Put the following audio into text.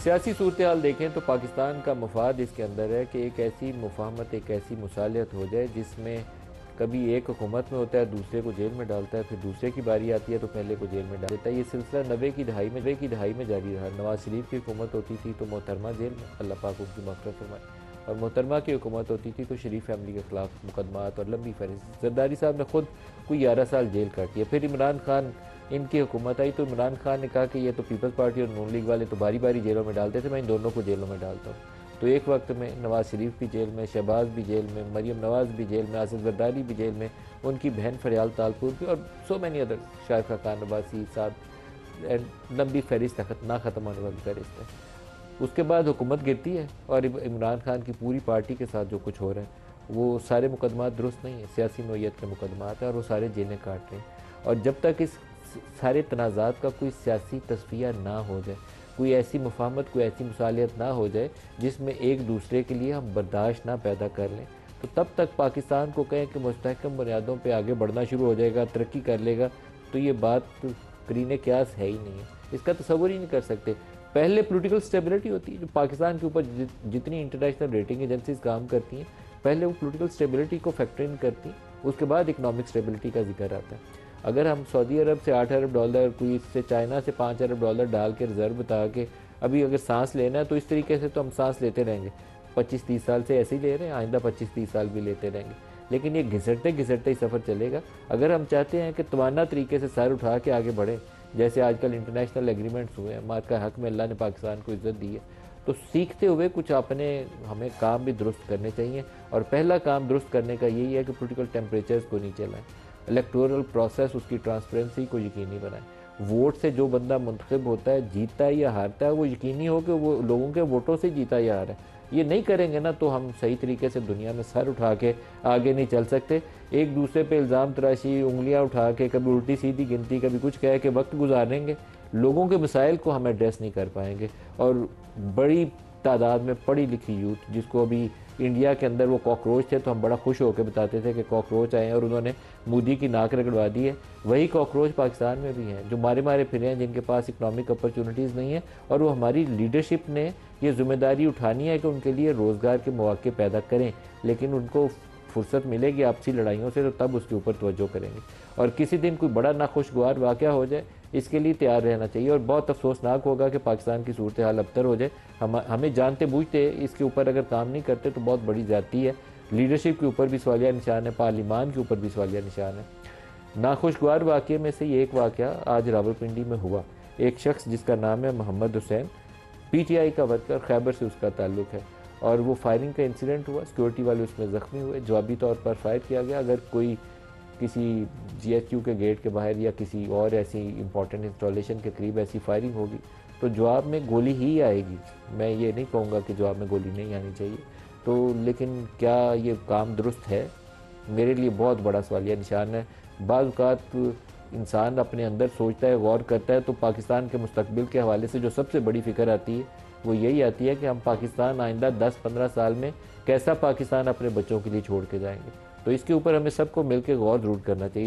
सियासी सूरत हाल देखें तो पाकिस्तान का मफाद इसके अंदर है कि एक ऐसी मुफाहमत, एक ऐसी मुसालियत हो जाए जिसमें कभी एक हुकूमत में होता है, दूसरे को जेल में डालता है, फिर दूसरे की बारी आती है तो पहले को जेल में डाल देता है। ये सिलसिला 90 की दहाई में जारी रहा। नवाज शरीफ की हुकूमत होती थी तो मोहतरमा जेल में, अल्लाह पाक उनकी मग़फ़िरत फरमाए, और मोहतरमा की हुकूमत होती थी तो शरीफ फैमिली के ख़िलाफ़ मुकदमात और लंबी फहरिस्त। जरदारी साहब ने खुद कोई 11 साल जेल काटी है। फिर इमरान खान इनकी हुकूमत आई तो इमरान खान ने कहा कि ये तो पीपल्स पार्टी और नून लीग वाले तो बारी बारी जेलों में डालते थे, मैं इन दोनों को जेलों में डालता हूँ। तो एक वक्त में नवाज शरीफ भी जेल में, शहबाज भी जेल में, मरीम नवाज़ भी जेल में, आसिफ जरदारी भी जेल में, उनकी बहन फरियाल तालपुर भी, और सो मैनी अदर, शायद खान अब्बासी साथ, एंड लंबी फहरिस्त ना ख़त्म होने वाली फहरिस्त है। उसके बाद हुकूमत गिरती है और इमरान खान की पूरी पार्टी के साथ जो कुछ हो रहा है वो सारे मुकदमात दुरुस्त नहीं है, सियासी नौयत के मुकदमात हैं और वो सारे जेलें काट रहे हैं। और जब तक इस सारे तनाज़ात का कोई सियासी तस्फ़िया ना हो जाए, कोई ऐसी मुफाहमत, कोई ऐसी मुसालियत ना हो जाए जिसमें एक दूसरे के लिए हम बर्दाश्त ना पैदा कर लें, तो तब तक पाकिस्तान को कहें कि मुस्तहकम बुनियादों पर आगे बढ़ना शुरू हो जाएगा, तरक्की कर लेगा, तो ये बात करीने क्यास है ही नहीं है, इसका तसव्वुर ही नहीं कर सकते। पहले पॉलिटिकल स्टेबिलिटी होती है, जो पाकिस्तान के ऊपर जितनी इंटरनेशनल रेटिंग एजेंसीज काम करती हैं, पहले वो पॉलिटिकल स्टेबिलिटी को फैक्टर इन करती, उसके बाद इकनॉमिक स्टेबिलिटी का जिक्र आता है। अगर हम सऊदी अरब से 8 अरब डॉलर, कोई इससे चाइना से 5 अरब डॉलर डाल के रिजर्व बता के अभी अगर सांस लेना है तो इस तरीके से तो हम सांस लेते रहेंगे, 25-30 साल से ऐसे ही ले रहे हैं, आइंदा 25-30 साल भी लेते रहेंगे, लेकिन ये घिसटते घिसटते ही सफ़र चलेगा। अगर हम चाहते हैं कि तवाना तरीके से सर उठा के आगे बढ़ें, जैसे आजकल इंटरनेशनल एग्रीमेंट्स हुए हैं, मात का हक में अल्लाह ने पाकिस्तान को इज़्ज़त दी है, तो सीखते हुए कुछ अपने हमें काम भी दुरुस्त करने चाहिए। और पहला काम दुरुस्त करने का यही है कि पॉलिटिकल टेम्परेचर्स को नीचे लाएं, इलेक्टोरल प्रोसेस, उसकी ट्रांसपेरेंसी को यकीनी बनाएं। वोट से जो बंदा मुंतखब होता है, जीतता है या हारता है, वो यकीनी हो कि वो लोगों के वोटों से जीता या हारा है। ये नहीं करेंगे ना तो हम सही तरीके से दुनिया में सर उठा के आगे नहीं चल सकते। एक दूसरे पे इल्ज़ाम तराशी, उंगलियां उठा के, कभी उल्टी सीधी गिनती, कभी कुछ कह के वक्त गुजारेंगे, लोगों के मसाइल को हम एड्रेस नहीं कर पाएंगे। और बड़ी तादाद में पढ़ी लिखी यूथ, जिसको अभी इंडिया के अंदर वो कॉकरोच थे तो हम बड़ा खुश होकर बताते थे कि कॉकरोच आए हैं और उन्होंने मोदी की नाक रगड़वा दी है, वही कॉकरोच पाकिस्तान में भी हैं जो मारे मारे फिरे हैं, जिनके पास इकनॉमिक अपॉर्चुनिटीज़ नहीं है। और वो हमारी लीडरशिप ने ये जिम्मेदारी उठानी है कि उनके लिए रोज़गार के मौके पैदा करें, लेकिन उनको फुर्सत मिलेगी आपसी लड़ाइयों से तो तब उसके ऊपर तवज्जो करेंगे। और किसी दिन कोई बड़ा नाखुशगवार वाक़या हो जाए, इसके लिए तैयार रहना चाहिए। और बहुत अफसोसनाक होगा कि पाकिस्तान की सूरत हाल अबतर हो जाए। हमें जानते बूझते इसके ऊपर अगर काम नहीं करते तो बहुत बड़ी ज़्यादती है। लीडरशिप के ऊपर भी सवालिया निशान है, पार्लिमान के ऊपर भी सवालिया निशान है। नाखुशगवार वाक़े में से ये एक वाक़या आज रावलपिंडी में हुआ। एक शख्स जिसका नाम है मोहम्मद हुसैन, PTI का वर्कर, खैबर से उसका ताल्लुक़ है, और वो फायरिंग का इंसिडेंट हुआ, सिक्योरिटी वाले उसमें ज़ख्मी हुए, जवाबी तौर पर फायर किया गया। अगर कोई किसी GHQ के गेट के बाहर या किसी और ऐसी इंपॉर्टेंट इंस्टॉलेशन के करीब ऐसी फायरिंग होगी तो जवाब में गोली ही आएगी। मैं ये नहीं कहूँगा कि जवाब में गोली नहीं आनी चाहिए, तो लेकिन क्या ये काम दुरुस्त है? मेरे लिए बहुत बड़ा सवालिया निशान है। बाज़ औक़ात इंसान अपने अंदर सोचता है, गौर करता है, तो पाकिस्तान के मुस्तकबिल के हवाले से जो सबसे बड़ी फ़िक्र आती है वो यही आती है कि हम पाकिस्तान आइंदा 10-15 साल में कैसा पाकिस्तान अपने बच्चों के लिए छोड़ के जाएंगे। तो इसके ऊपर हमें सबको मिलकर गौर ज़रूर करना चाहिए।